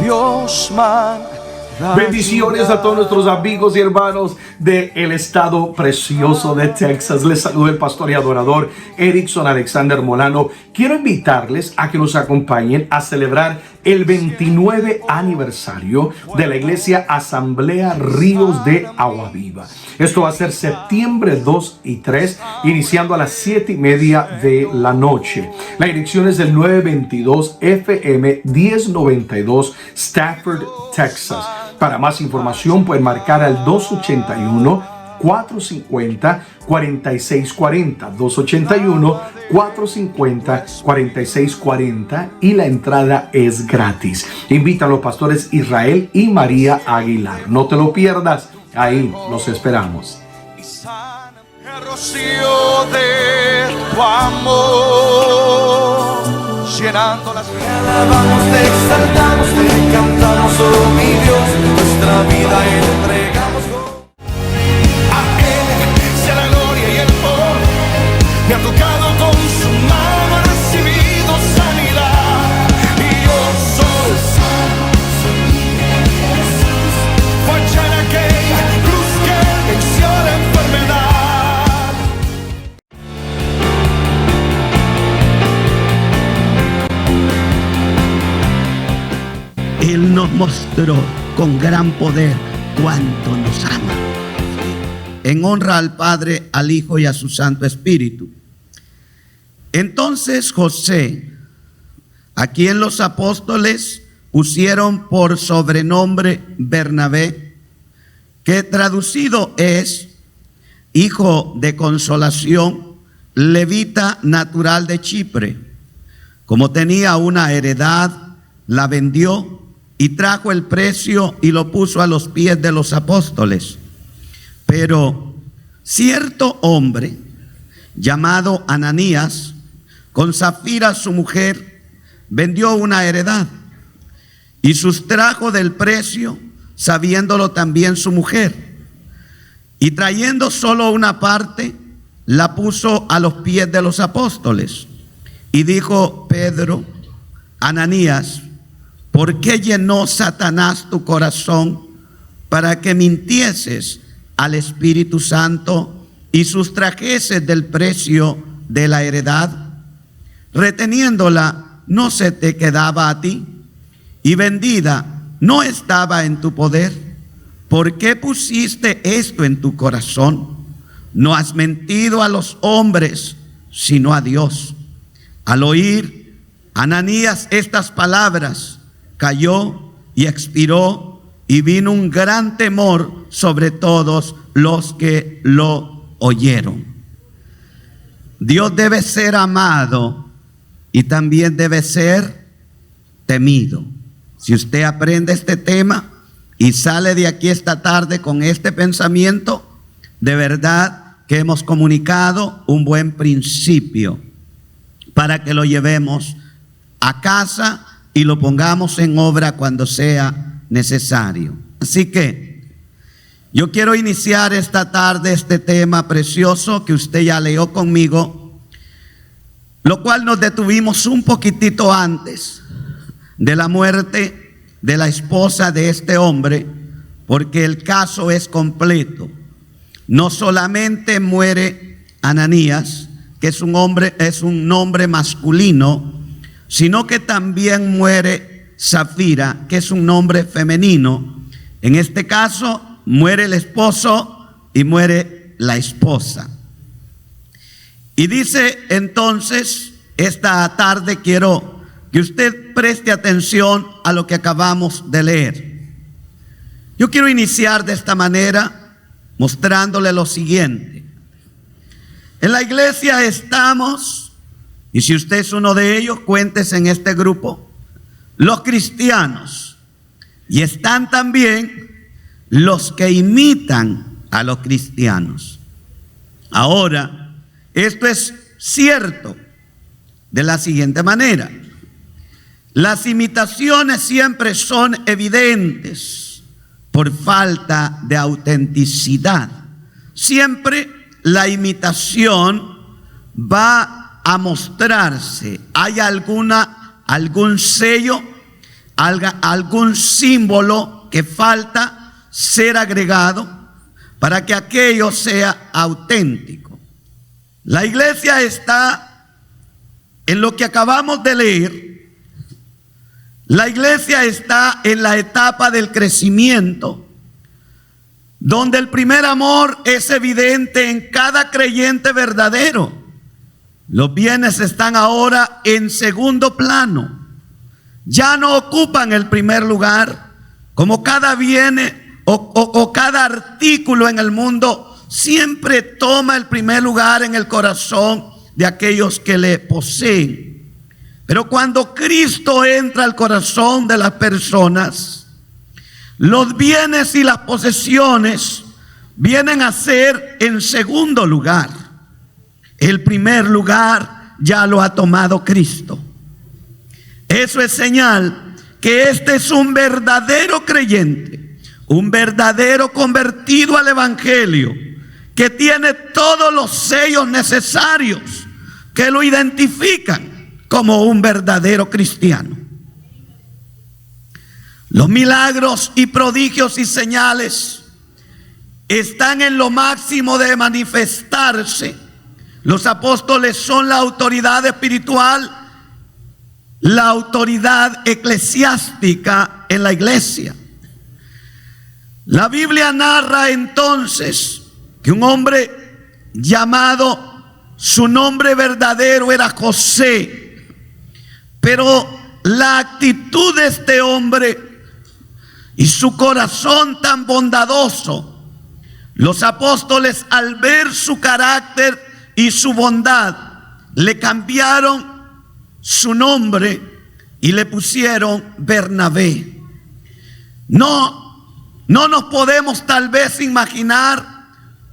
Dios manda. Bendiciones a todos nuestros amigos y hermanos del estado precioso de Texas. Les saluda el pastor y adorador Erickson Alexander Molano. Quiero invitarles a que nos acompañen a celebrar el 29 aniversario de la iglesia Asamblea Ríos de Agua Viva. Esto va a ser septiembre 2 y 3, iniciando a las 7:30 de la noche. La dirección es del 922 FM 1092 Stafford, Texas. Para más información pueden marcar al 281-450-4640, 281-450-4640, y la entrada es gratis. Invita a los pastores Israel y María Aguilar. No te lo pierdas, ahí los esperamos. El rocío de tu amor, llenando las vidas. Te alabamos, te exaltamos, te cantamos, oh mi Dios, nuestra vida entregamos. A Él sea la gloria y el poder. Me ha tocado con su mano, he recibido sanidad. Y yo soy sano. Fue hecha en aquella cruz que venció la enfermedad. Él nos mostró con gran poder cuánto nos ama. En honra al Padre, al Hijo y a su Santo Espíritu. Entonces José, a quien los apóstoles pusieron por sobrenombre Bernabé, que traducido es hijo de consolación, levita natural de Chipre, como tenía una heredad, la vendió y trajo el precio y lo puso a los pies de los apóstoles. Pero cierto hombre llamado Ananías, con Safira su mujer, vendió una heredad y sustrajo del precio, sabiéndolo también su mujer, y trayendo solo una parte, la puso a los pies de los apóstoles. Y dijo Pedro: Ananías, ¿por qué llenó Satanás tu corazón para que mintieses al Espíritu Santo y sustrajeses del precio de la heredad? Reteniéndola, ¿no se te quedaba a ti? Y vendida, ¿no estaba en tu poder? ¿Por qué pusiste esto en tu corazón? No has mentido a los hombres, sino a Dios. Al oír Ananías estas palabras, cayó y expiró, y vino un gran temor sobre todos los que lo oyeron. Dios debe ser amado y también debe ser temido. Si usted aprende este tema y sale de aquí esta tarde con este pensamiento, de verdad que hemos comunicado un buen principio para que lo llevemos a casa y lo pongamos en obra cuando sea necesario. Así que yo quiero iniciar esta tarde este tema precioso que usted ya leyó conmigo, lo cual nos detuvimos un poquitito antes de la muerte de la esposa de este hombre, porque el caso es completo. No solamente muere Ananías, que es un nombre masculino, sino que también muere Safira, que es un nombre femenino. En este caso, muere el esposo y muere la esposa. Y dice entonces, esta tarde quiero que usted preste atención a lo que acabamos de leer. Yo quiero iniciar de esta manera mostrándole lo siguiente. En la iglesia estamos, y si usted es uno de ellos, cuéntese en este grupo, los cristianos. Y están también los que imitan a los cristianos. Ahora, esto es cierto de la siguiente manera. Las imitaciones siempre son evidentes por falta de autenticidad. Siempre la imitación va a mostrarse. Hay algún sello, algún símbolo que falta ser agregado para que aquello sea auténtico. La iglesia está en lo que acabamos de leer. La iglesia está en la etapa del crecimiento, donde el primer amor es evidente en cada creyente verdadero. Los bienes están ahora en segundo plano. Ya no ocupan el primer lugar, como cada bien o cada artículo en el mundo siempre toma el primer lugar en el corazón de aquellos que le poseen. Pero cuando Cristo entra al corazón de las personas, los bienes y las posesiones vienen a ser en segundo lugar. El primer lugar ya lo ha tomado Cristo. Eso es señal que este es un verdadero creyente, un verdadero convertido al Evangelio, que tiene todos los sellos necesarios que lo identifican como un verdadero cristiano. Los milagros y prodigios y señales están en lo máximo de manifestarse. Los apóstoles son la autoridad espiritual, la autoridad eclesiástica en la iglesia. La Biblia narra entonces que un hombre llamado, su nombre verdadero era José, pero la actitud de este hombre y su corazón tan bondadoso, los apóstoles al ver su carácter y su bondad, le cambiaron su nombre y le pusieron Bernabé. No nos podemos tal vez imaginar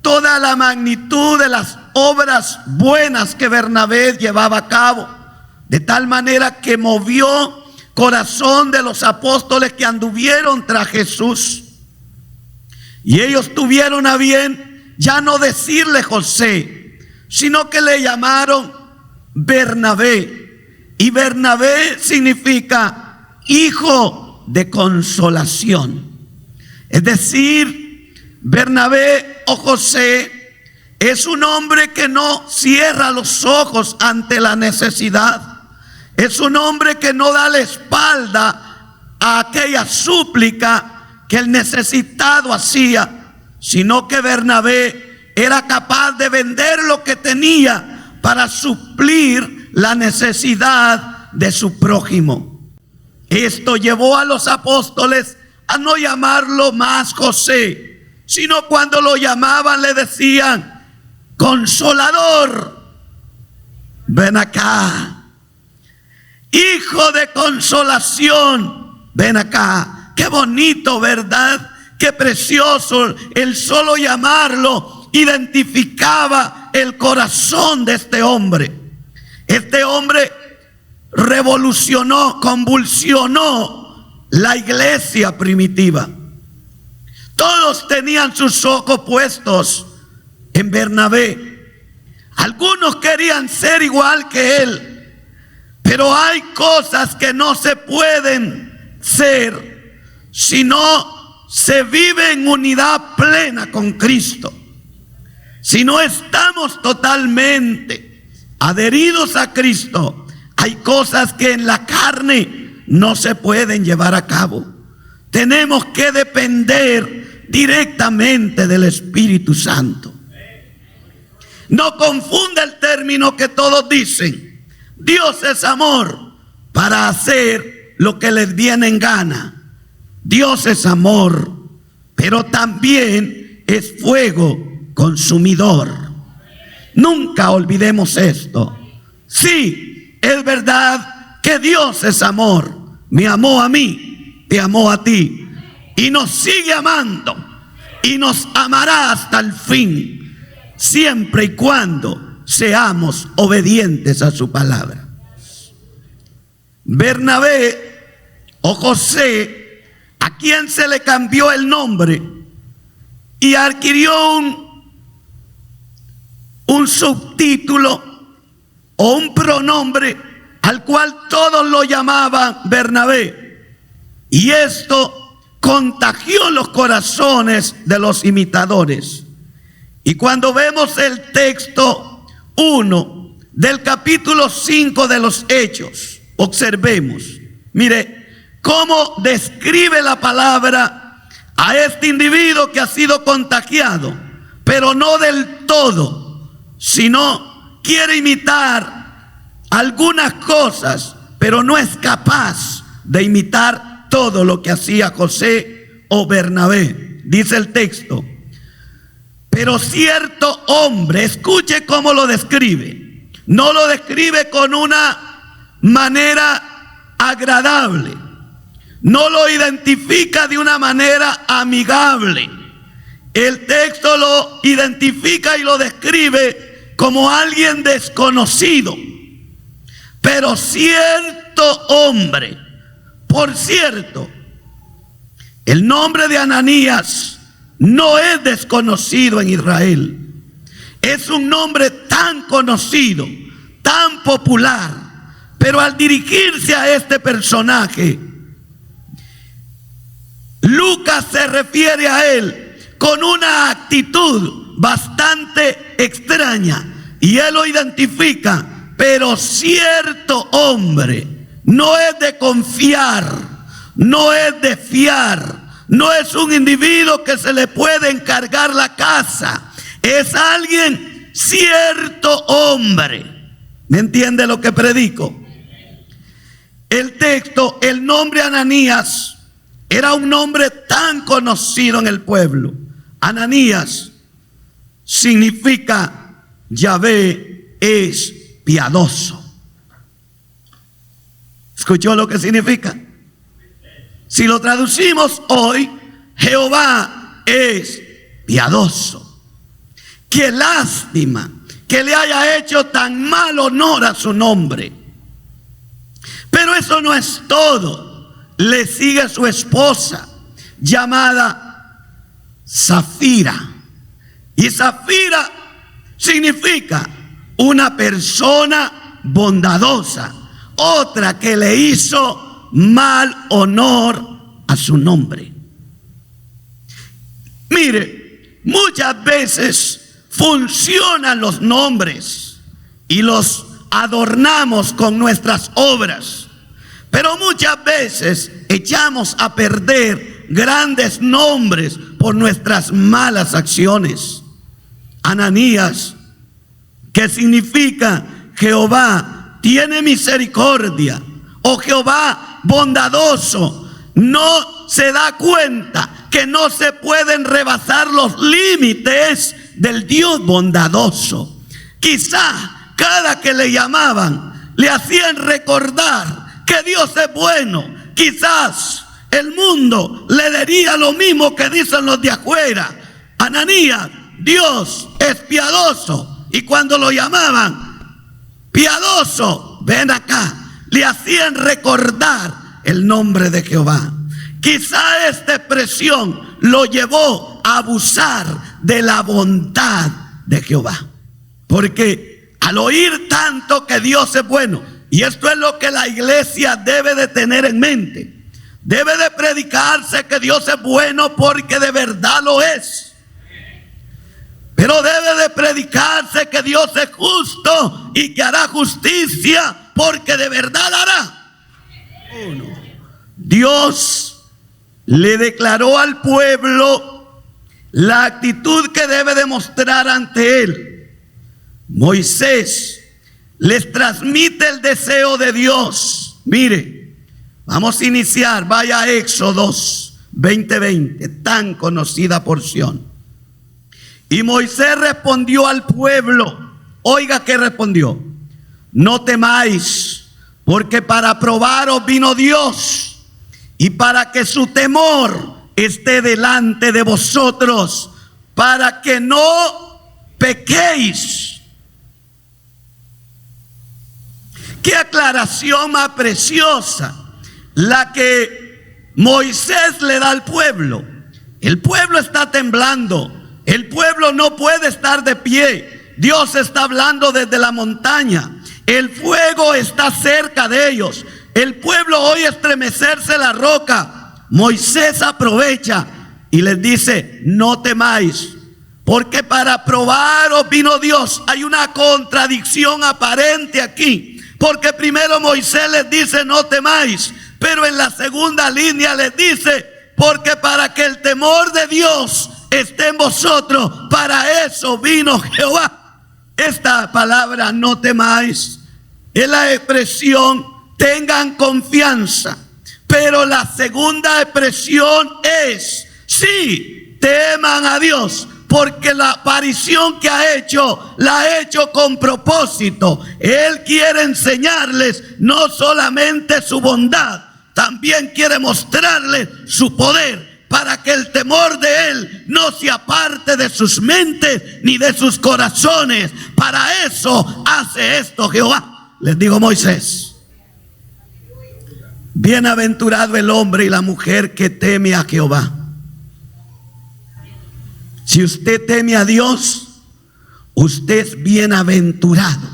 toda la magnitud de las obras buenas que Bernabé llevaba a cabo, de tal manera que movió corazón de los apóstoles que anduvieron tras Jesús. Y ellos tuvieron a bien ya no decirle José, sino que le llamaron Bernabé. Y Bernabé significa hijo de consolación. Es decir, Bernabé o José es un hombre que no cierra los ojos ante la necesidad. Es un hombre que no da la espalda a aquella súplica que el necesitado hacía, sino que Bernabé era capaz de vender lo que tenía para suplir la necesidad de su prójimo. Esto llevó a los apóstoles a no llamarlo más José, sino cuando lo llamaban le decían: Consolador, ven acá. Hijo de consolación, ven acá. Qué bonito, ¿verdad? Qué precioso. El solo llamarlo identificaba el corazón de este hombre. Este hombre revolucionó, convulsionó la iglesia primitiva. Todos tenían sus ojos puestos en Bernabé. Algunos querían ser igual que él. Pero hay cosas que no se pueden ser si no se vive en unidad plena con Cristo. Si no estamos totalmente adheridos a Cristo, hay cosas que en la carne no se pueden llevar a cabo. Tenemos que depender directamente del Espíritu Santo. No confunda el término que todos dicen. Dios es amor para hacer lo que les viene en gana. Dios es amor, pero también es fuego consumidor. Nunca olvidemos esto. Sí, es verdad que Dios es amor. Me amó a mí, te amó a ti. Y nos sigue amando. Y nos amará hasta el fin. Siempre y cuando seamos obedientes a su palabra. Bernabé o José, a quien se le cambió el nombre y adquirió un subtítulo o un pronombre al cual todos lo llamaban Bernabé. Y esto contagió los corazones de los imitadores. Y cuando vemos el texto 1 del capítulo 5 de los Hechos, observemos, mire cómo describe la palabra a este individuo que ha sido contagiado, pero no del todo, sino quiere imitar algunas cosas, pero no es capaz de imitar todo lo que hacía José o Bernabé. Dice el texto: pero cierto hombre, escuche cómo lo describe. No lo describe con una manera agradable, no lo identifica de una manera amigable. El texto lo identifica y lo describe como alguien desconocido. Pero cierto hombre. Por cierto, el nombre de Ananías no es desconocido en Israel. Es un nombre tan conocido, tan popular. Pero al dirigirse a este personaje, Lucas se refiere a él con una actitud bastante extraña. Y él lo identifica: pero cierto hombre. No es de confiar, no es de fiar, no es un individuo que se le puede encargar la casa. Es alguien, cierto hombre. ¿Me entiende lo que predico? El texto, el nombre Ananías era un nombre tan conocido en el pueblo. Ananías significa Yahvé es piadoso. ¿Escuchó lo que significa? Si lo traducimos hoy, Jehová es piadoso. Qué lástima que le haya hecho tan mal honor a su nombre. Pero eso no es todo. Le sigue su esposa, llamada Zafira. Y Zafira significa una persona bondadosa. Otra que le hizo mal honor a su nombre. Mire, muchas veces funcionan los nombres y los adornamos con nuestras obras, pero muchas veces echamos a perder grandes nombres por nuestras malas acciones. Ananías, que significa Jehová tiene misericordia, o Jehová bondadoso, no se da cuenta que no se pueden rebasar los límites del Dios bondadoso. Quizá cada que le llamaban le hacían recordar que Dios es bueno. Quizás el mundo le diría lo mismo que dicen los de afuera: Ananías, Dios es piadoso. Y cuando lo llamaban piadoso, ven acá, le hacían recordar el nombre de Jehová. Quizá esta expresión lo llevó a abusar de la bondad de Jehová, porque al oír tanto que Dios es bueno, y esto es lo que la iglesia debe de tener en mente, debe de predicarse que Dios es bueno porque de verdad lo es. Pero debe de predicarse que Dios es justo y que hará justicia porque de verdad hará. Dios le declaró al pueblo la actitud que debe demostrar ante él. Moisés les transmite el deseo de Dios. Mire, vamos a iniciar, vaya a Éxodo 20:20, tan conocida porción. Y Moisés respondió al pueblo. Oiga qué respondió: no temáis, porque para probaros vino Dios, y para que su temor esté delante de vosotros, para que no pequéis. Qué aclaración más preciosa la que Moisés le da al pueblo. El pueblo está temblando. El pueblo no puede estar de pie. Dios está hablando desde la montaña. El fuego está cerca de ellos. El pueblo oye estremecerse la roca. Moisés aprovecha y les dice: no temáis, porque para probaros vino Dios. Hay una contradicción aparente aquí, porque primero Moisés les dice: no temáis, pero en la segunda línea les dice: porque para que el temor de Dios esté en vosotros, para eso vino Jehová. Esta palabra no temáis es la expresión tengan confianza, pero la segunda expresión es sí, teman a Dios, porque la aparición que ha hecho, la ha hecho con propósito. Él quiere enseñarles no solamente su bondad, también quiere mostrarles su poder, para que el temor de Él no se aparte de sus mentes ni de sus corazones. Para eso hace esto Jehová. Les digo Moisés: bienaventurado el hombre y la mujer que teme a Jehová. Si usted teme a Dios, usted es bienaventurado.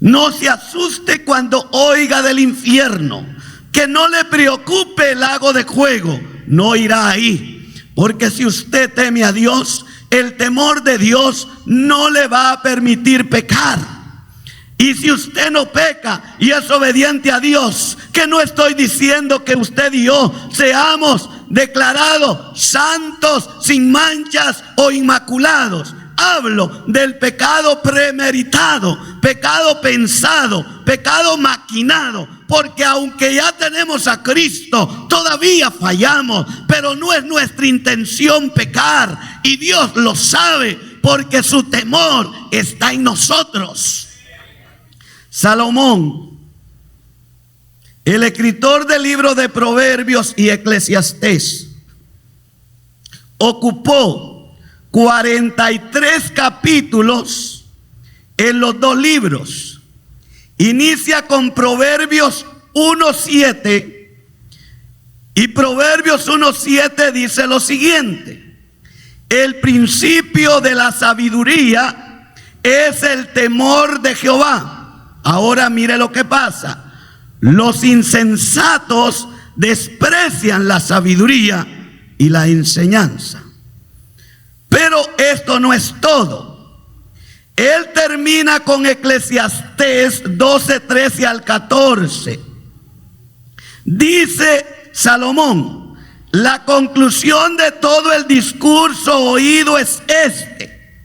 No se asuste cuando oiga del infierno. Que no le preocupe el lago de fuego. No irá ahí. Porque si usted teme a Dios, el temor de Dios no le va a permitir pecar. Y si usted no peca y es obediente a Dios, que no estoy diciendo que usted y yo seamos declarados santos, sin manchas o inmaculados. Hablo del pecado premeditado, pecado pensado, pecado maquinado. Porque aunque ya tenemos a Cristo, todavía fallamos. Pero no es nuestra intención pecar. Y Dios lo sabe, porque su temor está en nosotros. Salomón, el escritor del libro de Proverbios y Eclesiastés, ocupó 43 capítulos en los dos libros. Inicia con Proverbios 1:7 y Proverbios 1:7 dice lo siguiente: el principio de la sabiduría es el temor de Jehová. Ahora mire lo que pasa: los insensatos desprecian la sabiduría y la enseñanza. Pero esto no es todo. Él termina con Eclesiastés 12:13 al 14. Dice Salomón: la conclusión de todo el discurso oído es este: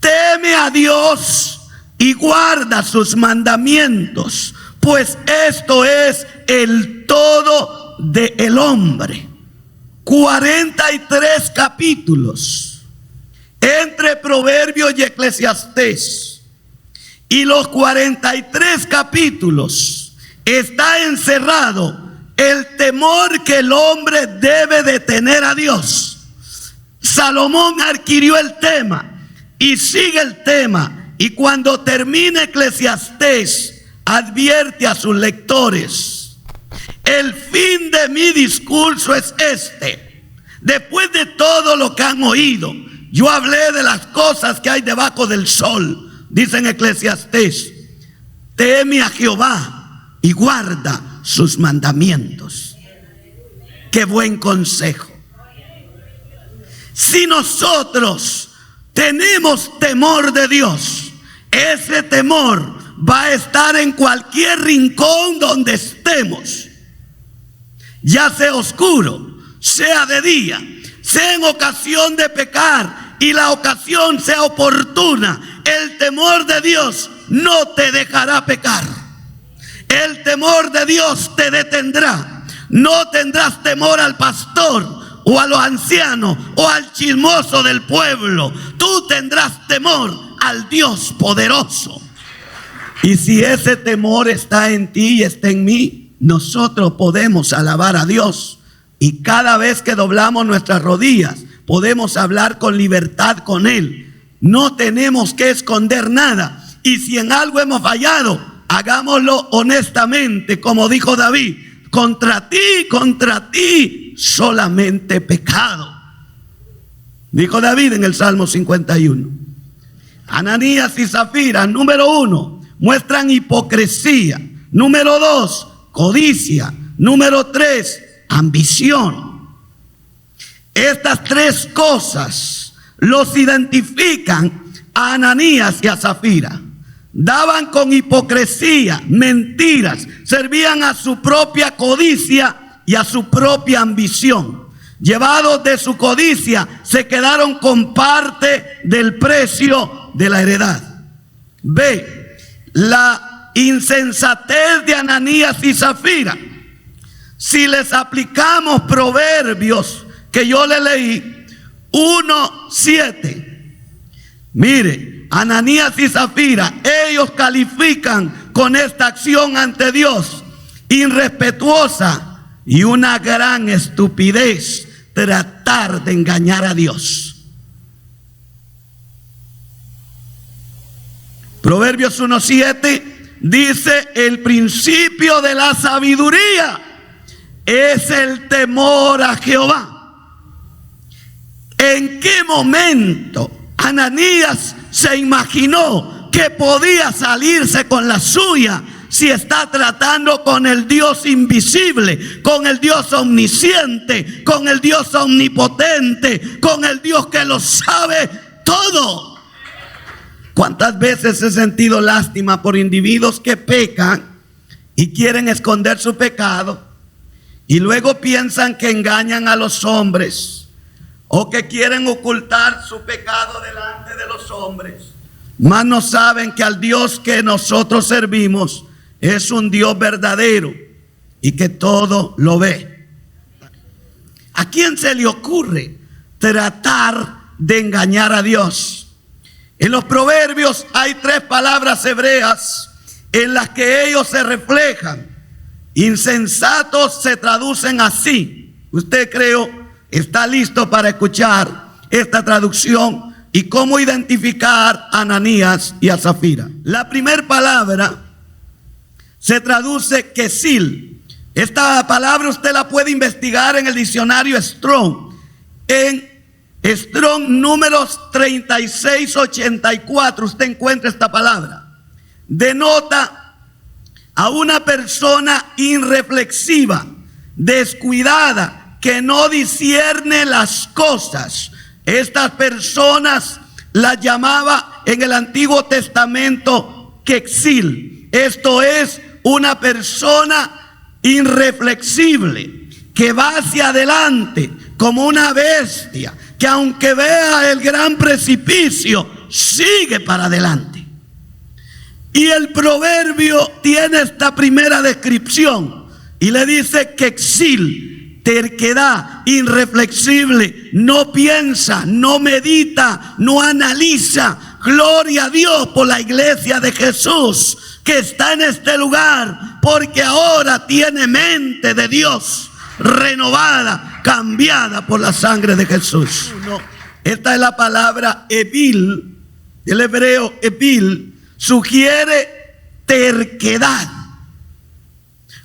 teme a Dios y guarda sus mandamientos, pues esto es el todo del hombre. 43 capítulos entre Proverbios y Eclesiastés, y los 43 capítulos está encerrado el temor que el hombre debe de tener a Dios. Salomón adquirió el tema y sigue el tema, y cuando termina Eclesiastés advierte a sus lectores: el fin de mi discurso es este. Después de todo lo que han oído, yo hablé de las cosas que hay debajo del sol. Dice en Eclesiastés: teme a Jehová y guarda sus mandamientos. Qué buen consejo. Si nosotros tenemos temor de Dios, ese temor va a estar en cualquier rincón donde estemos, ya sea oscuro, sea de día, sea en ocasión de pecar y la ocasión sea oportuna. El temor de Dios no te dejará pecar. El temor de Dios te detendrá. No tendrás temor al pastor o a los ancianos o al chismoso del pueblo. Tú tendrás temor al Dios poderoso. Y si ese temor está en ti y está en mí, nosotros podemos alabar a Dios. Y cada vez que doblamos nuestras rodillas, podemos hablar con libertad con Él. No tenemos que esconder nada. Y si en algo hemos fallado, hagámoslo honestamente, como dijo David: contra ti solamente pecado. Dijo David en el Salmo 51. Ananías y Zafira, número 1, muestran hipocresía. Número 2, codicia. Número 3, ambición. Estas tres cosas los identifican a Ananías y a Zafira. Daban con hipocresía, mentiras, servían a su propia codicia y a su propia ambición. Llevados de su codicia, se quedaron con parte del precio de la heredad. B, la insensatez de Ananías y Zafira. Si les aplicamos Proverbios que yo le leí, 1:7. Mire, Ananías y Zafira, ellos califican con esta acción ante Dios irrespetuosa y una gran estupidez tratar de engañar a Dios. Proverbios 1:7 dice: el principio de la sabiduría es el temor a Jehová. ¿En qué momento Ananías se imaginó que podía salirse con la suya si está tratando con el Dios invisible, con el Dios omnisciente, con el Dios omnipotente, con el Dios que lo sabe todo? ¿Cuántas veces he sentido lástima por individuos que pecan y quieren esconder su pecado y luego piensan que engañan a los hombres o que quieren ocultar su pecado delante de los hombres? Mas no saben que al Dios que nosotros servimos es un Dios verdadero y que todo lo ve. ¿A quién se le ocurre tratar de engañar a Dios? En los Proverbios hay 3 palabras hebreas en las que ellos se reflejan. Insensatos se traducen así. Usted, creo, está listo para escuchar esta traducción y cómo identificar a Ananías y a Zafira. La primera palabra se traduce quesil. Esta palabra usted la puede investigar en el diccionario Strong. En Strong números 3684 usted encuentra esta palabra. Denota a una persona irreflexiva, descuidada, que no discierne las cosas. Estas personas las llamaba en el Antiguo Testamento quexil. Esto es una persona irreflexible que va hacia adelante como una bestia, que aunque vea el gran precipicio, sigue para adelante. Y el proverbio tiene esta primera descripción y le dice quexil, terquedad, irreflexible, no piensa, no medita, no analiza. Gloria a Dios por la iglesia de Jesús que está en este lugar, porque ahora tiene mente de Dios renovada, cambiada por la sangre de Jesús. Esta es la palabra evil, el hebreo evil sugiere terquedad.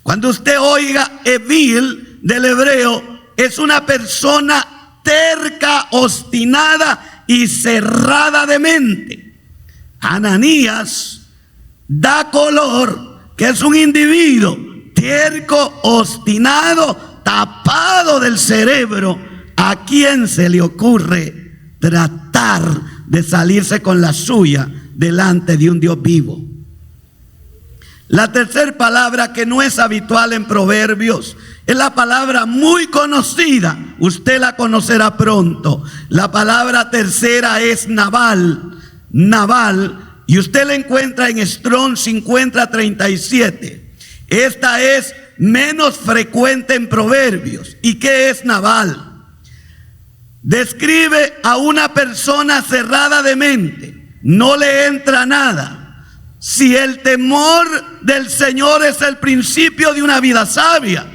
Cuando usted oiga evil del hebreo, es una persona terca, obstinada y cerrada de mente. Ananías da color que es un individuo terco, obstinado, tapado del cerebro, a quien se le ocurre tratar de salirse con la suya delante de un Dios vivo. La tercera palabra, que no es habitual en Proverbios, es la palabra muy conocida, usted la conocerá pronto. La palabra tercera es Nabal. Nabal, y usted la encuentra en Strong 5037. Esta es menos frecuente en Proverbios. ¿Y qué es Nabal? Describe a una persona cerrada de mente, no le entra nada. Si el temor del Señor es el principio de una vida sabia,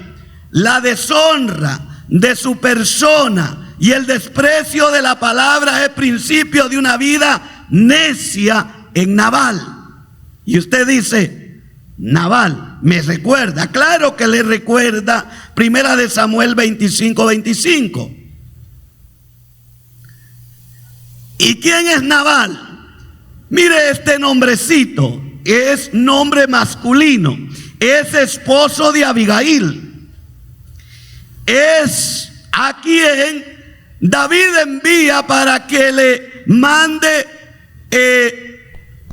la deshonra de su persona y el desprecio de la palabra es principio de una vida necia en Nabal. Y usted dice, Nabal, ¿me recuerda? Claro que le recuerda Primera de Samuel 25:25. ¿Y quién es Nabal? Mire, este nombrecito es nombre masculino, es esposo de Abigail. es a quien David envía para que le mande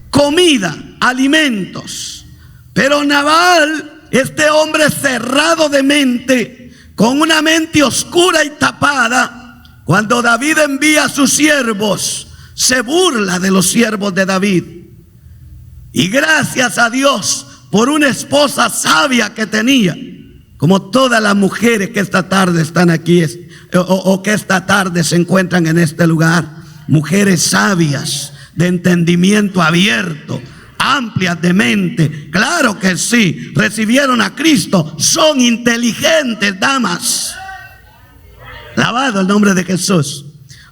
comida, alimentos. Pero Nabal, este hombre cerrado de mente, con una mente oscura y tapada, cuando David envía a sus siervos, se burla de los siervos de David. Y gracias a Dios por una esposa sabia que tenía, como todas las mujeres que esta tarde están aquí o que esta tarde se encuentran en este lugar, mujeres sabias, de entendimiento abierto, amplias de mente. Claro que sí, recibieron a Cristo, son inteligentes damas. Alabado el nombre de Jesús.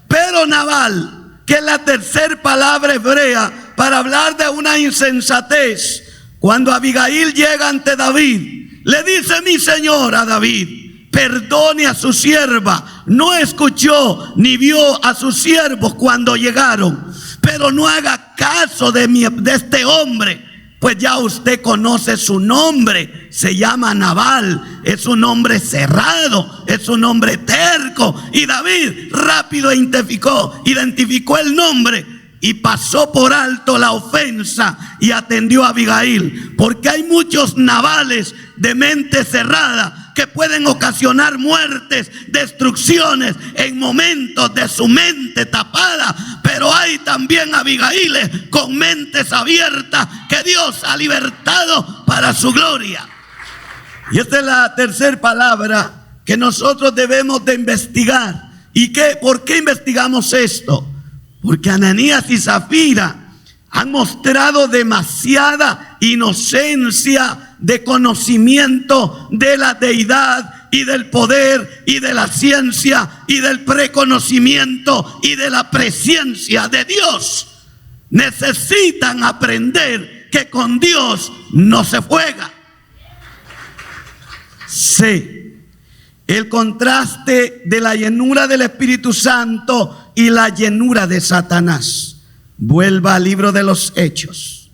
Pero Nabal, que es la tercera palabra hebrea para hablar de una insensatez, cuando Abigail llega ante David, le dice: mi señor a David, perdone a su sierva. No escuchó ni vio a sus siervos cuando llegaron, pero no haga caso de este hombre, pues ya usted conoce su nombre. Se llama Nabal, es un hombre cerrado, es un hombre terco. Y David rápido identificó el nombre y pasó por alto la ofensa y atendió a Abigail, porque hay muchos Nabales de mente cerrada que pueden ocasionar muertes, destrucciones en momentos de su mente tapada. Pero hay también Abigaíles con mentes abiertas que Dios ha libertado para su gloria. Y esta es la tercera palabra que nosotros debemos de investigar. ¿Y por qué investigamos esto? Porque Ananías y Zafira han mostrado demasiada inocencia de conocimiento de la deidad y del poder y de la ciencia y del preconocimiento y de la presencia de Dios. Necesitan aprender que con Dios no se juega. Sí, el contraste de la llenura del Espíritu Santo y la llenura de Satanás. Vuelva al libro de los Hechos.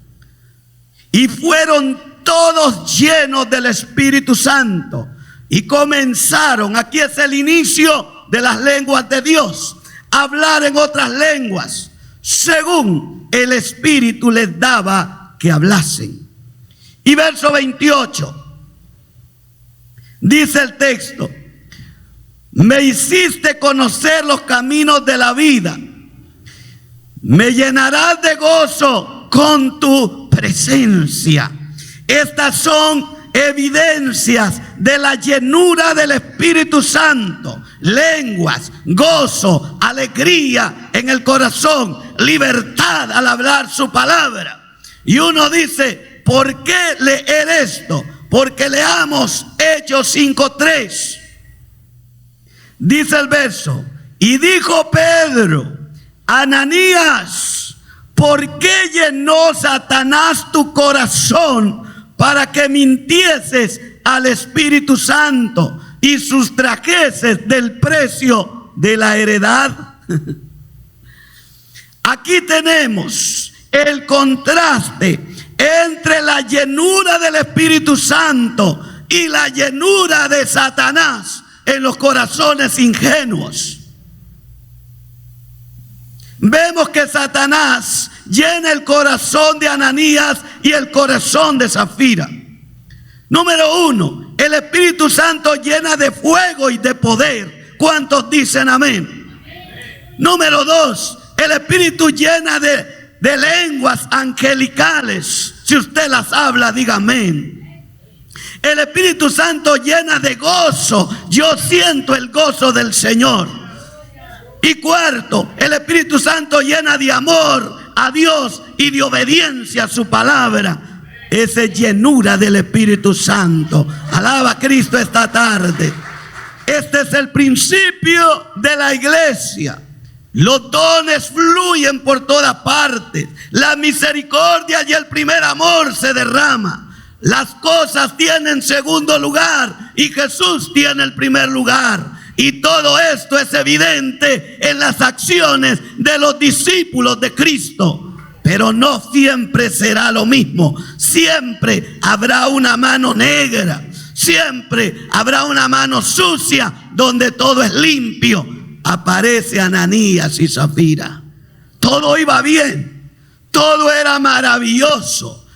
Y fueron todos llenos del Espíritu Santo y comenzaron, aquí es el inicio de las lenguas de Dios, a hablar en otras lenguas, según el Espíritu les daba que hablasen. Y verso 28, dice el texto: me hiciste conocer los caminos de la vida, me llenarás de gozo con tu presencia. Estas son evidencias de la llenura del Espíritu Santo: lenguas, gozo, alegría en el corazón, libertad al hablar su palabra. Y uno dice: ¿por qué leer esto? Porque leamos Hechos 5:3. Dice el verso: y dijo Pedro: Ananías, ¿por qué llenó Satanás tu corazón para que mintieses al Espíritu Santo y sustrajeses del precio de la heredad? Aquí tenemos el contraste entre la llenura del Espíritu Santo y la llenura de Satanás en los corazones ingenuos. Vemos que Satanás llena el corazón de Ananías y el corazón de Zafira. Número 1, el Espíritu Santo llena de fuego y de poder. ¿Cuántos dicen amén? Número 2, el Espíritu llena de lenguas angelicales. Si usted las habla, diga amén. El Espíritu Santo llena de gozo. Yo siento el gozo del Señor. Y cuarto, el Espíritu Santo llena de amor a Dios y de obediencia a su palabra. Esa es llenura del Espíritu Santo. Alaba a Cristo esta tarde. Este es el principio de la iglesia. Los dones fluyen por todas partes. La misericordia y el primer amor se derrama. Las cosas tienen segundo lugar y Jesús tiene el primer lugar. Y todo esto es evidente en las acciones de los discípulos de Cristo. Pero no siempre será lo mismo. Siempre habrá una mano negra. siempre habrá una mano sucia donde todo es limpio. Aparece Ananías y Zafira. Todo iba bien, todo era maravilloso.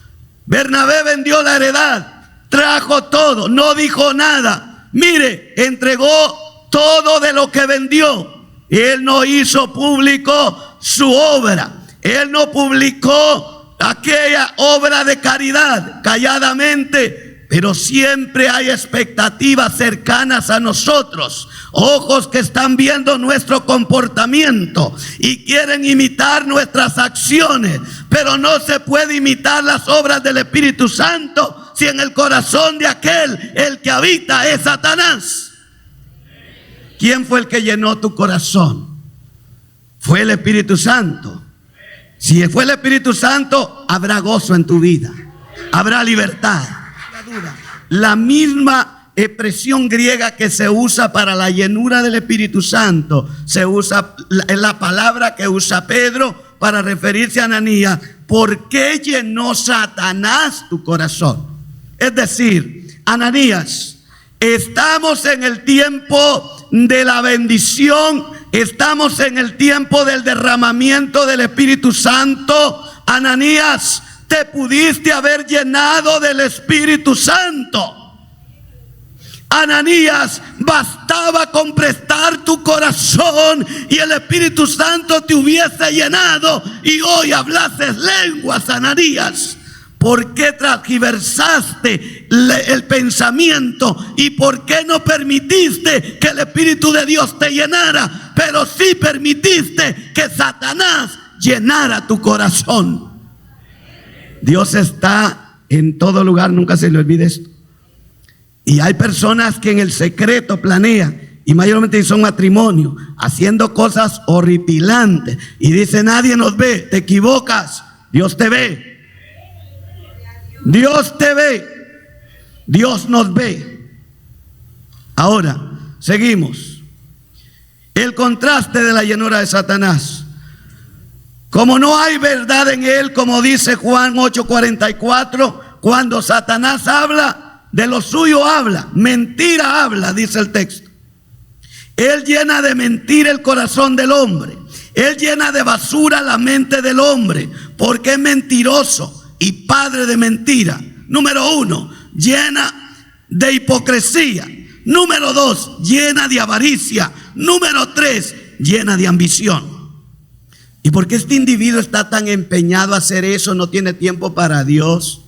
Bernabé vendió la heredad, trajo todo, no dijo nada. Mire, entregó todo de lo que vendió. Él no hizo público su obra. Él no publicó aquella obra de caridad calladamente, pero siempre hay expectativas cercanas a nosotros, ojos que están viendo nuestro comportamiento y quieren imitar nuestras acciones, pero no se puede imitar las obras del Espíritu Santo si en el corazón de aquel el que habita es Satanás. ¿Quién fue el que llenó tu corazón? Fue el Espíritu Santo. Si fue el Espíritu Santo, habrá gozo en tu vida, habrá libertad. La misma expresión griega que se usa para la llenura del Espíritu Santo, es la palabra que usa Pedro para referirse a Ananías. ¿Por qué llenó Satanás tu corazón? Es decir, Ananías, estamos en el tiempo de la bendición, estamos en el tiempo del derramamiento del Espíritu Santo. Ananías, te pudiste haber llenado del Espíritu Santo. Ananías, bastaba con prestar tu corazón y el Espíritu Santo te hubiese llenado y hoy hablases lenguas. Ananías, ¿por qué transgiversaste el pensamiento y por qué no permitiste que el Espíritu de Dios te llenara, pero sí permitiste que Satanás llenara tu corazón? Dios está en todo lugar, nunca se le olvide esto. Y hay personas que en el secreto planean, y mayormente son matrimonios, haciendo cosas horripilantes, y dice: nadie nos ve. Te equivocas, Dios te ve. Dios te ve, Dios nos ve. Ahora, seguimos. El contraste de la llenura de Satanás. Como no hay verdad en él, como dice Juan 8:44, cuando Satanás habla, de lo suyo habla, mentira habla, dice el texto. Él llena de mentira el corazón del hombre. Él llena de basura la mente del hombre, porque es mentiroso y padre de mentira. Número 1, llena de hipocresía. Número 2, llena de avaricia. Número 3, llena de ambición. ¿Y por qué este individuo está tan empeñado a hacer eso? No tiene tiempo para Dios.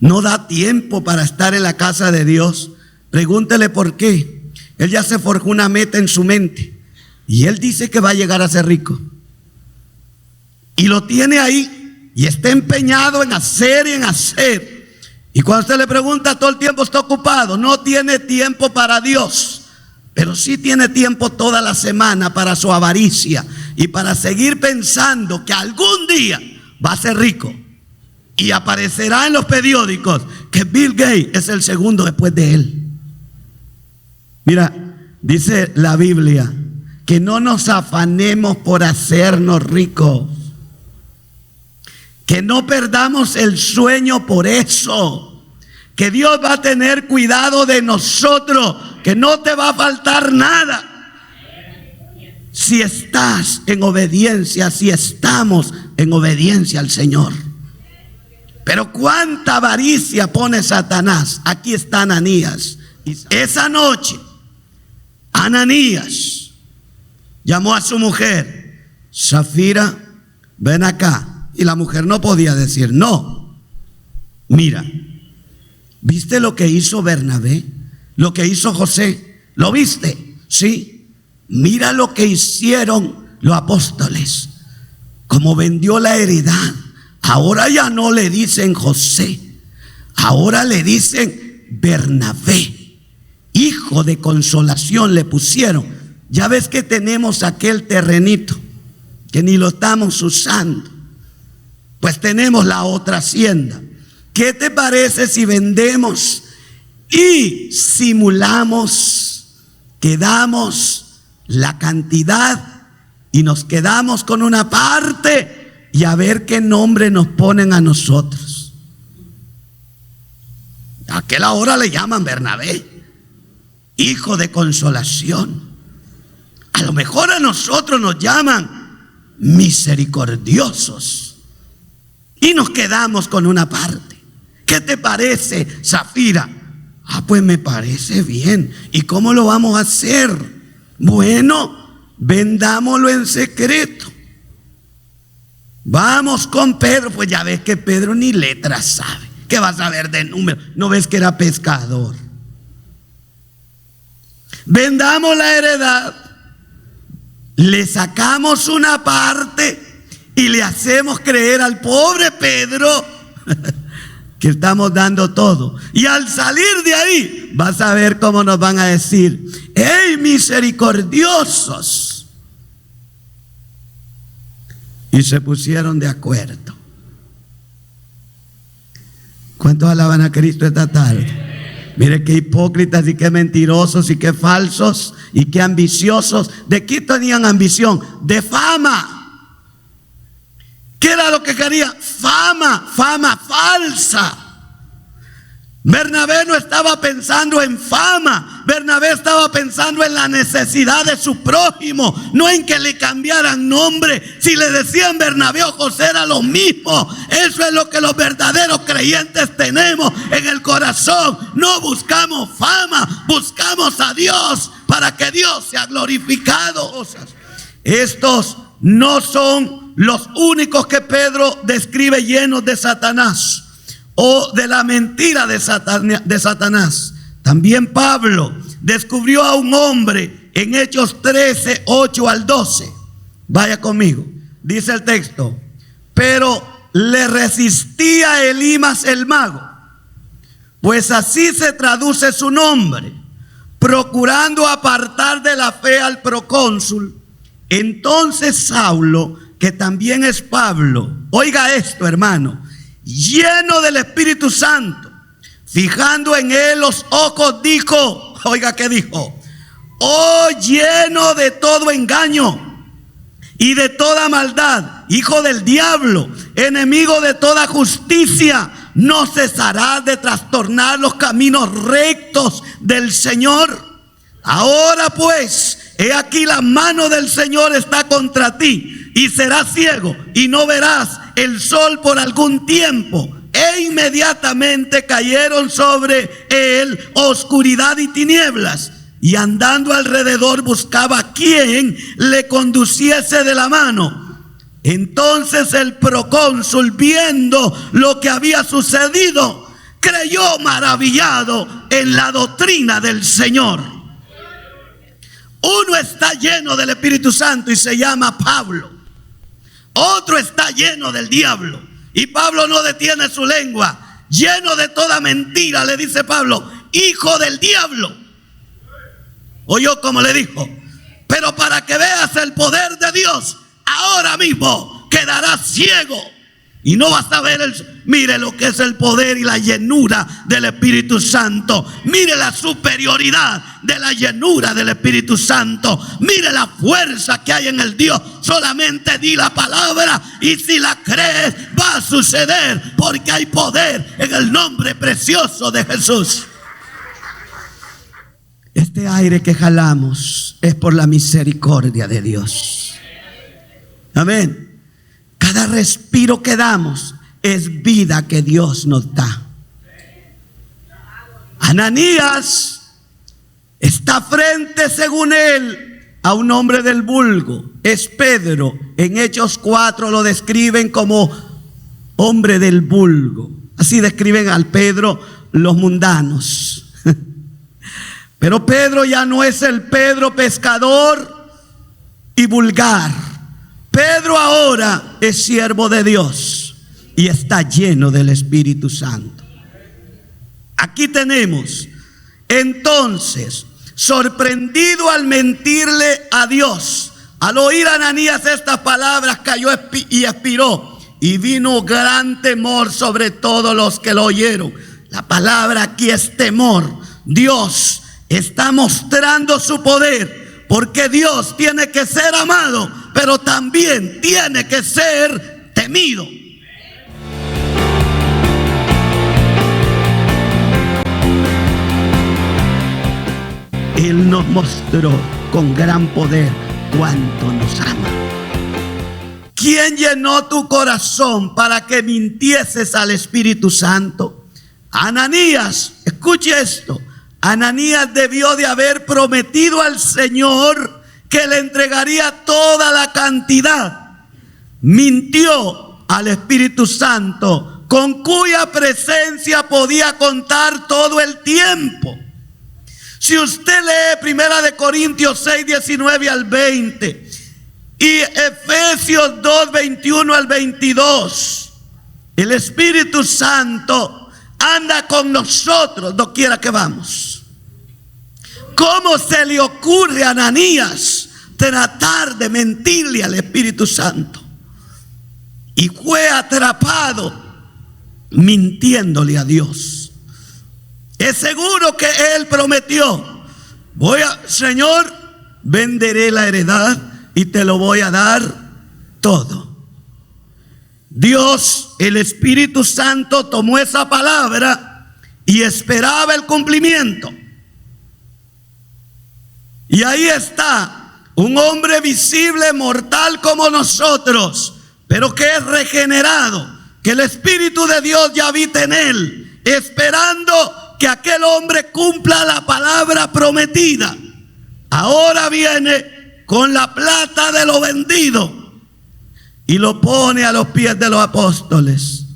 No da tiempo para estar en la casa de Dios. Pregúntele por qué. Él ya se forjó una meta en su mente y él dice que va a llegar a ser rico. Y lo tiene ahí y está empeñado en hacer y en hacer. Y cuando usted le pregunta, todo el tiempo está ocupado. No tiene tiempo para Dios, pero sí tiene tiempo toda la semana para su avaricia y para seguir pensando que algún día va a ser rico. Y aparecerá en los periódicos que Bill Gates es el segundo después de él. Mira, dice la Biblia que no nos afanemos por hacernos ricos, que no perdamos el sueño por eso, que Dios va a tener cuidado de nosotros, que no te va a faltar nada. Si estás en obediencia, si estamos en obediencia al Señor. Pero cuánta avaricia pone Satanás. Aquí está Ananías. Esa noche Ananías llamó a su mujer: Zafira, ven acá. Y la mujer no podía decir no. Mira, ¿viste lo que hizo Bernabé? Lo que hizo José. ¿Lo viste? Sí. Mira lo que hicieron los apóstoles. Como vendió la heredad. Ahora ya no le dicen José, ahora le dicen Bernabé, hijo de consolación le pusieron. Ya ves que tenemos aquel terrenito que ni lo estamos usando, pues tenemos la otra hacienda. ¿Qué te parece si vendemos y simulamos que damos la cantidad y nos quedamos con una parte? Y a ver qué nombre nos ponen a nosotros. A aquella hora le llaman Bernabé, hijo de consolación. A lo mejor a nosotros nos llaman misericordiosos y nos quedamos con una parte. ¿Qué te parece, Zafira? Pues me parece bien. ¿Y cómo lo vamos a hacer? Bueno, vendámoslo en secreto. Vamos con Pedro. Pues ya ves que Pedro ni letras sabe. ¿Qué va a saber de números? ¿No ves que era pescador? Vendamos la heredad, le sacamos una parte y le hacemos creer al pobre Pedro que estamos dando todo. Y al salir de ahí, vas a ver cómo nos van a decir: ¡hey, misericordiosos! Y se pusieron de acuerdo. ¿Cuántos alaban a Cristo esta tarde? Mire qué hipócritas y qué mentirosos y qué falsos y qué ambiciosos. ¿De qué tenían ambición? De fama. ¿Qué era lo que quería? Fama, fama falsa. Bernabé no estaba pensando en fama. Bernabé estaba pensando en la necesidad de su prójimo, no en que le cambiaran nombre. Si le decían Bernabé o José era lo mismo. Eso es lo que los verdaderos creyentes tenemos en el corazón. No buscamos fama, buscamos a Dios para que Dios sea glorificado. Estos no son los únicos que Pedro describe llenos de Satanás o de la mentira de Satanás. También Pablo descubrió a un hombre en Hechos 13, 8 al 12. Vaya conmigo. Dice el texto: pero le resistía Elimas el mago, pues así se traduce su nombre, procurando apartar de la fe al procónsul. Entonces Saulo, que también es Pablo, oiga esto, hermano, lleno del Espíritu Santo, fijando en él los ojos, dijo, oiga qué dijo: oh, lleno de todo engaño y de toda maldad, hijo del diablo, enemigo de toda justicia, ¿no cesarás de trastornar los caminos rectos del Señor? Ahora pues, he aquí la mano del Señor está contra ti, y serás ciego y no verás el sol por algún tiempo. E inmediatamente cayeron sobre él oscuridad y tinieblas, y andando alrededor buscaba quien le conduciese de la mano. Entonces el procónsul, viendo lo que había sucedido, creyó maravillado en la doctrina del Señor. Uno está lleno del Espíritu Santo y se llama Pablo. Otro está lleno del diablo y Pablo no detiene su lengua. Lleno de toda mentira, le dice Pablo: hijo del diablo. Oyó como le dijo: pero para que veas el poder de Dios, ahora mismo quedarás ciego y no vas a ver mire lo que es el poder y la llenura del Espíritu Santo. Mire la superioridad de la llenura del Espíritu Santo. Mire la fuerza que hay en el Dios. Solamente di la palabra y si la crees va a suceder, porque hay poder en el nombre precioso de Jesús. Este aire que jalamos es por la misericordia de Dios. Amén. Cada respiro que damos es vida que Dios nos da. Ananías está frente, según él, a un hombre del vulgo. Es Pedro. En Hechos 4 lo describen como hombre del vulgo. Así describen al Pedro los mundanos. Pero Pedro ya no es el Pedro pescador y vulgar. Pedro ahora es siervo de Dios y está lleno del Espíritu Santo. Aquí tenemos, entonces, sorprendido al mentirle a Dios, al oír a Ananías estas palabras, cayó y expiró, y vino gran temor sobre todos los que lo oyeron. La palabra aquí es temor. Dios está mostrando su poder, porque Dios tiene que ser amado, pero también tiene que ser temido. Él nos mostró con gran poder cuánto nos ama. ¿Quién llenó tu corazón para que mintieses al Espíritu Santo? Ananías. Escuche esto. Ananías debió de haber prometido al Señor que le entregaría toda la cantidad. Mintió al Espíritu Santo, con cuya presencia podía contar todo el tiempo. Si usted lee 1 Corintios 6, 19 al 20 y Efesios 2, 21 al 22, el Espíritu Santo anda con nosotros doquiera que vamos. ¿Cómo se le ocurre a Ananías tratar de mentirle al Espíritu Santo? Y fue atrapado mintiéndole a Dios. Es seguro que él prometió: Señor, venderé la heredad y te lo voy a dar todo. Dios, el Espíritu Santo, tomó esa palabra y esperaba el cumplimiento. Y ahí está, un hombre visible, mortal como nosotros, pero que es regenerado, que el Espíritu de Dios ya habita en él, esperando que aquel hombre cumpla la palabra prometida. Ahora viene con la plata de lo vendido y lo pone a los pies de los apóstoles.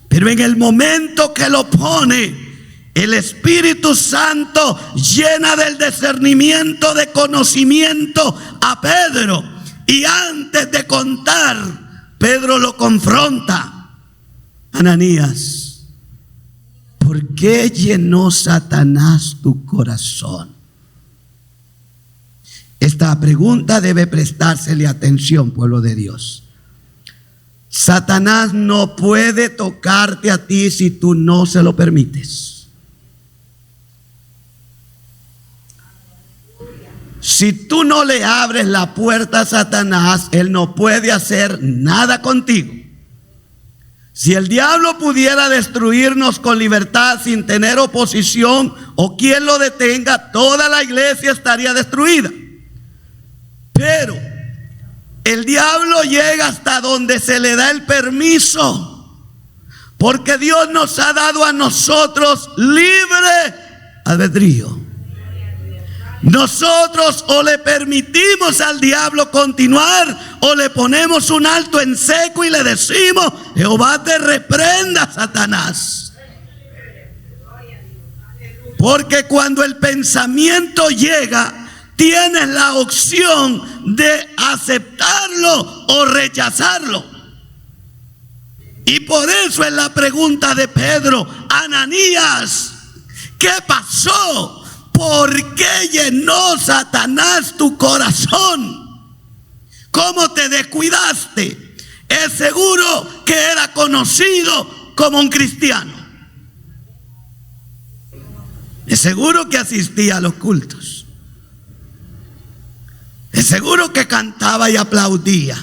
Pero en el momento que lo pone, el Espíritu Santo llena del discernimiento, de conocimiento a Pedro. Y antes de contar, Pedro lo confronta: Ananías, ¿por qué llenó Satanás tu corazón? Esta pregunta debe prestársele atención, pueblo de Dios. Satanás no puede tocarte a ti si tú no se lo permites. Si tú no le abres la puerta a Satanás, él no puede hacer nada contigo. Si el diablo pudiera destruirnos con libertad sin tener oposición o quien lo detenga, toda la iglesia estaría destruida. Pero el diablo llega hasta donde se le da el permiso, porque Dios nos ha dado a nosotros libre albedrío. Nosotros o le permitimos al diablo continuar o le ponemos un alto en seco y le decimos: Jehová te reprenda, Satanás. Porque cuando el pensamiento llega, tienes la opción de aceptarlo o rechazarlo. Y por eso es la pregunta de Pedro: Ananías, ¿qué pasó? ¿Por qué llenó Satanás tu corazón? ¿Cómo te descuidaste? Es seguro que era conocido como un cristiano. Es seguro que asistía a los cultos. Es seguro que cantaba y aplaudía.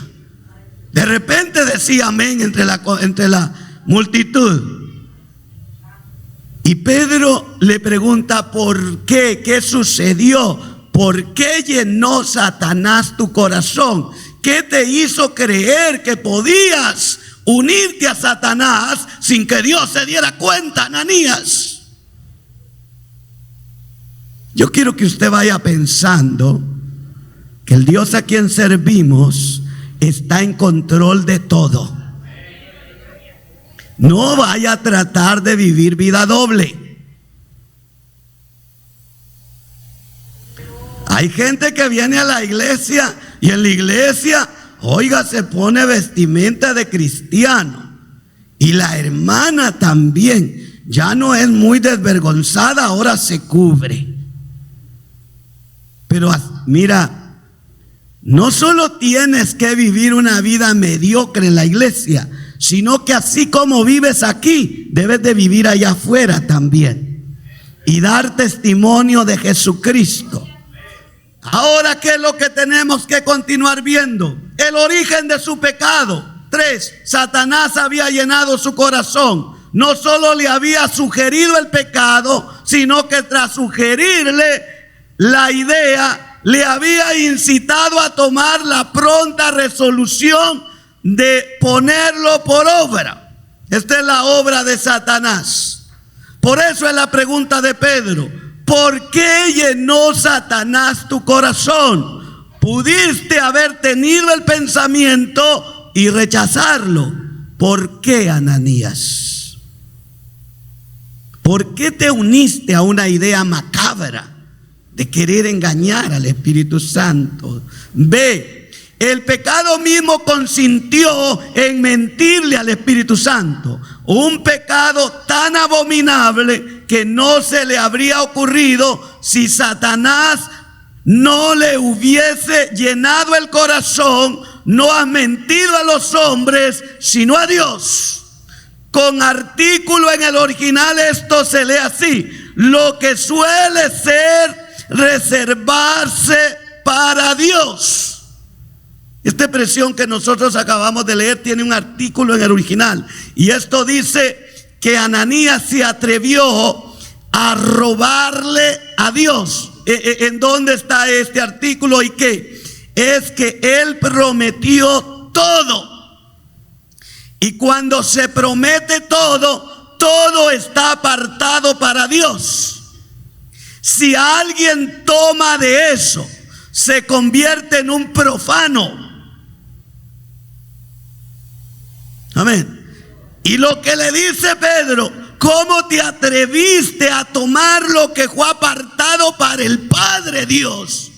De repente decía amén entre la multitud. Y Pedro le pregunta: ¿por qué? ¿Qué sucedió? ¿Por qué llenó Satanás tu corazón? ¿Qué te hizo creer que podías unirte a Satanás sin que Dios se diera cuenta, Ananías? Yo quiero que usted vaya pensando que el Dios a quien servimos está en control de todo. No vaya a tratar de vivir vida doble. Hay gente que viene a la iglesia y en la iglesia, oiga, se pone vestimenta de cristiano. Y la hermana también, ya no es muy desvergonzada, ahora se cubre. Pero mira, no solo tienes que vivir una vida mediocre en la iglesia, sino que así como vives aquí, debes de vivir allá afuera también y dar testimonio de Jesucristo. Ahora, ¿qué es lo que tenemos que continuar viendo? El origen de su pecado. 3, Satanás había llenado su corazón. No solo le había sugerido el pecado, sino que tras sugerirle, la idea le había incitado a tomar la pronta resolución de ponerlo por obra. Esta es la obra de Satanás. Por eso es la pregunta de Pedro: ¿por qué llenó Satanás tu corazón? Pudiste haber tenido el pensamiento y rechazarlo. ¿Por qué, Ananías? ¿Por qué te uniste a una idea macabra de querer engañar al Espíritu Santo? B, el pecado mismo consintió en mentirle al Espíritu Santo. Un pecado tan abominable que no se le habría ocurrido si Satanás no le hubiese llenado el corazón. No has mentido a los hombres, sino a Dios. Con artículo en el original esto se lee así: lo que suele ser reservarse para Dios. Esta expresión que nosotros acabamos de leer tiene un artículo en el original, y esto dice que Ananías se atrevió a robarle a Dios. ¿En dónde está este artículo y qué? Es que él prometió todo. Y cuando se promete todo, todo está apartado para Dios. Si alguien toma de eso, se convierte en un profano. Amén. Y lo que le dice Pedro: ¿cómo te atreviste a tomar lo que fue apartado para el Padre Dios?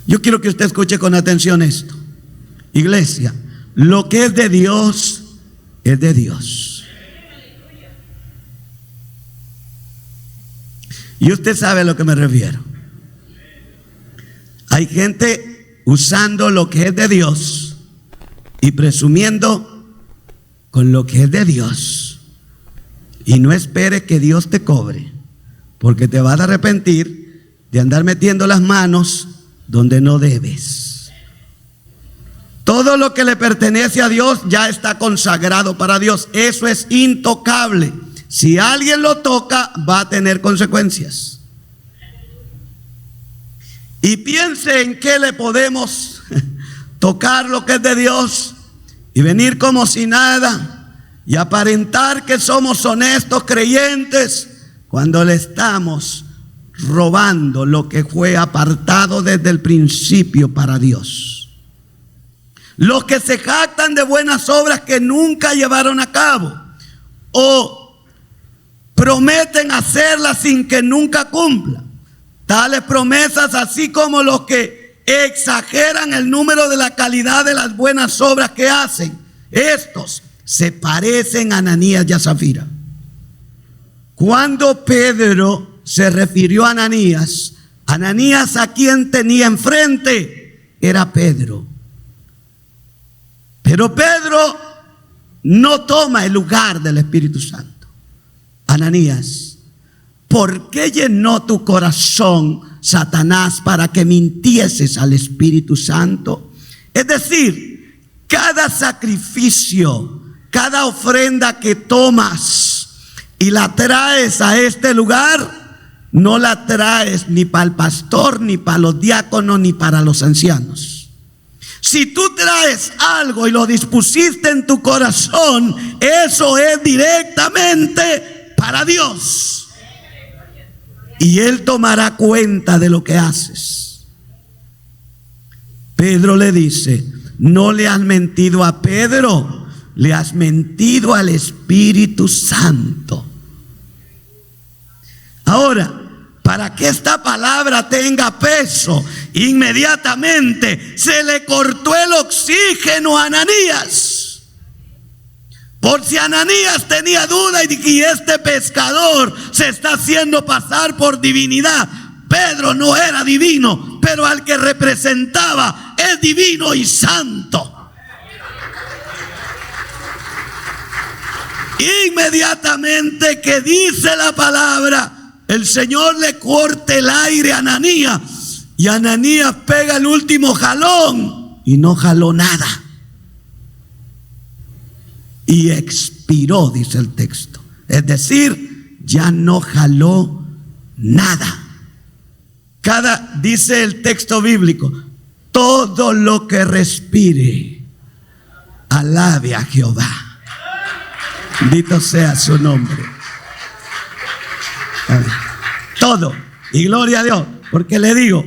Yo quiero que usted escuche con atención esto. Iglesia, lo que es de Dios, es de Dios. Y usted sabe a lo que me refiero. Hay gente usando lo que es de Dios y presumiendo con lo que es de Dios. Y no espere que Dios te cobre, porque te vas a arrepentir de andar metiendo las manos donde no debes. Todo lo que le pertenece a Dios ya está consagrado para Dios. Eso es intocable. Si alguien lo toca, va a tener consecuencias. Y piense en qué le podemos tocar lo que es de Dios y venir como si nada y aparentar que somos honestos creyentes cuando le estamos robando lo que fue apartado desde el principio para Dios. Los que se jactan de buenas obras que nunca llevaron a cabo, o prometen hacerlas sin que nunca cumplan. Tales promesas, así como los que exageran el número de la calidad de las buenas obras que hacen, estos se parecen a Ananías y a Zafira. Cuando Pedro se refirió a Ananías, a quien tenía enfrente era Pedro. Pero Pedro no toma el lugar del Espíritu Santo. Ananías, ¿por qué llenó tu corazón Satanás para que mintieses al Espíritu Santo? Es decir, cada sacrificio, cada ofrenda que tomas y la traes a este lugar, no la traes ni para el pastor, ni para los diáconos, ni para los ancianos. Si tú traes algo y lo dispusiste en tu corazón, eso es directamente para Dios. Y Él tomará cuenta de lo que haces. Pedro le dice: no le has mentido a Pedro, le has mentido al Espíritu Santo. Ahora, para que esta palabra tenga peso, inmediatamente se le cortó el oxígeno a Ananías. Por si Ananías tenía duda y este pescador se está haciendo pasar por divinidad. Pedro no era divino, pero al que representaba es divino y santo. Inmediatamente que dice la palabra, el Señor le corta el aire a Ananías, y Ananías pega el último jalón y no jaló nada. Y expiró, dice el texto. Es decir, ya no jaló nada. Dice el texto bíblico, todo lo que respire, alabe a Jehová. Bendito sea su nombre. Todo. Y gloria a Dios. Porque le digo,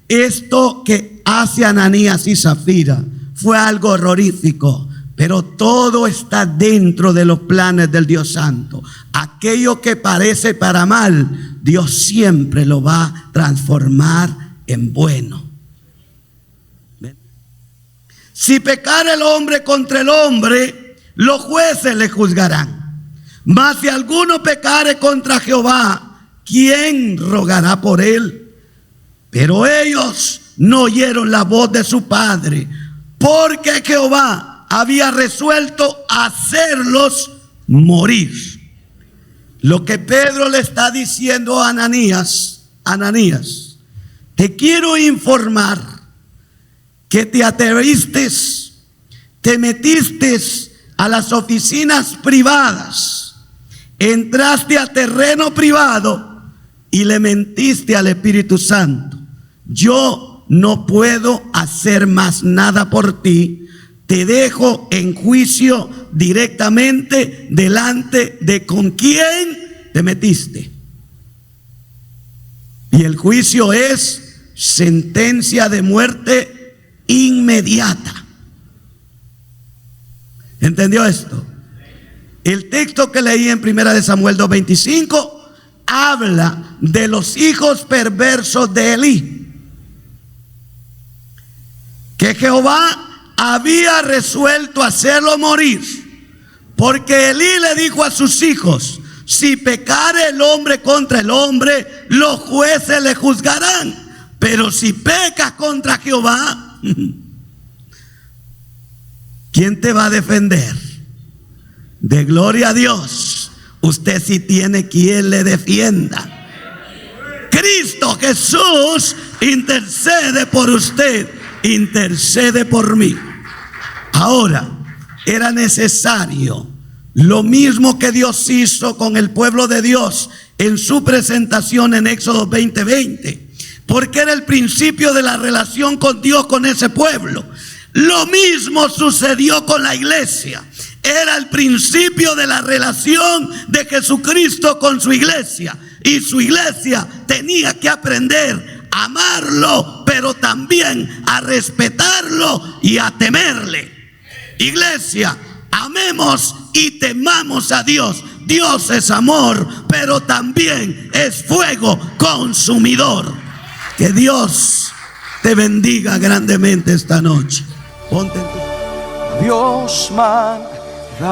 esto que hace Ananías y Zafira fue algo horrorífico. Pero todo está dentro de los planes del Dios Santo. Aquello que parece para mal, Dios siempre lo va a transformar en bueno. Si pecare el hombre contra el hombre, los jueces le juzgarán. Mas si alguno pecare contra Jehová, ¿quién rogará por él? Pero ellos no oyeron la voz de su padre, porque Jehová había resuelto hacerlos morir. Lo que Pedro le está diciendo a Ananías, te quiero informar que te atreviste, te metiste a las oficinas privadas, entraste a terreno privado y le mentiste al Espíritu Santo. Yo no puedo hacer más nada por ti. Te dejo en juicio directamente delante de con quién te metiste. Y el juicio es sentencia de muerte inmediata. ¿Entendió esto? El texto que leí en 1 Samuel 2:25 habla de los hijos perversos de Elí, que Jehová había resuelto hacerlo morir, porque Elí le dijo a sus hijos, si pecare el hombre contra el hombre, los jueces le juzgarán, pero si peca contra Jehová, ¿quién te va a defender? De gloria a Dios, usted sí tiene quien le defienda. Cristo Jesús intercede por usted, intercede por mí. Ahora, era necesario lo mismo que Dios hizo con el pueblo de Dios en su presentación en Éxodo 20:20, porque era el principio de la relación con Dios con ese pueblo. Lo mismo sucedió con la iglesia. Era el principio de la relación de Jesucristo con su iglesia, y su iglesia tenía que aprender a amarlo, pero también a respetarlo y a temerle. Iglesia, amemos y temamos a Dios. Dios es amor, pero también es fuego consumidor. Que Dios te bendiga grandemente esta noche. Ponte en tu... Dios man.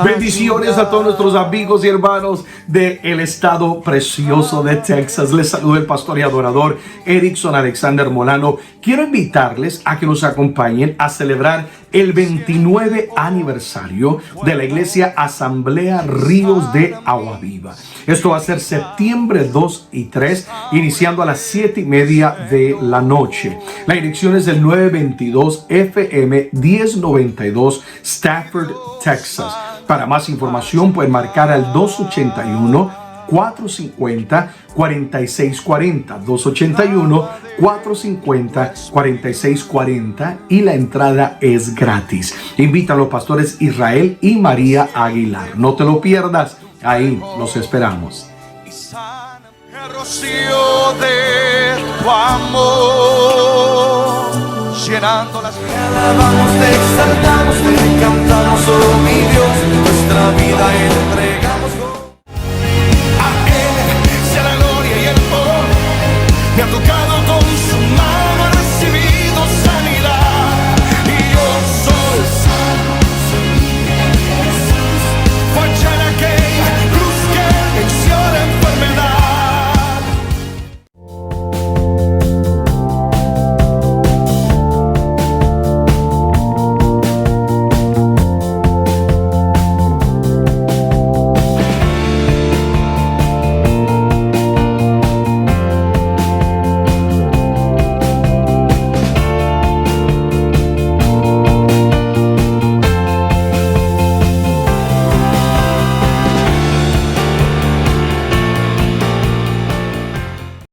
Bendiciones a todos nuestros amigos y hermanos del estado precioso de Texas. Les saluda el pastor y adorador Erickson Alexander Molano. Quiero invitarles a que nos acompañen a celebrar el 29 aniversario de la iglesia Asamblea Ríos de Agua Viva. Esto va a ser septiembre 2 y 3, iniciando a las 7:30 de la noche. La dirección es el 922 FM 1092 Stafford, Texas. Para más información pueden marcar al 281-450-4640, 281-450-4640, y la entrada es gratis. Invita a los pastores Israel y María Aguilar. No te lo pierdas, ahí los esperamos. El rocío de tu amor, llenando las... Te alabamos, te exaltamos, te cantamos, oh mi Dios, nuestra vida entrega.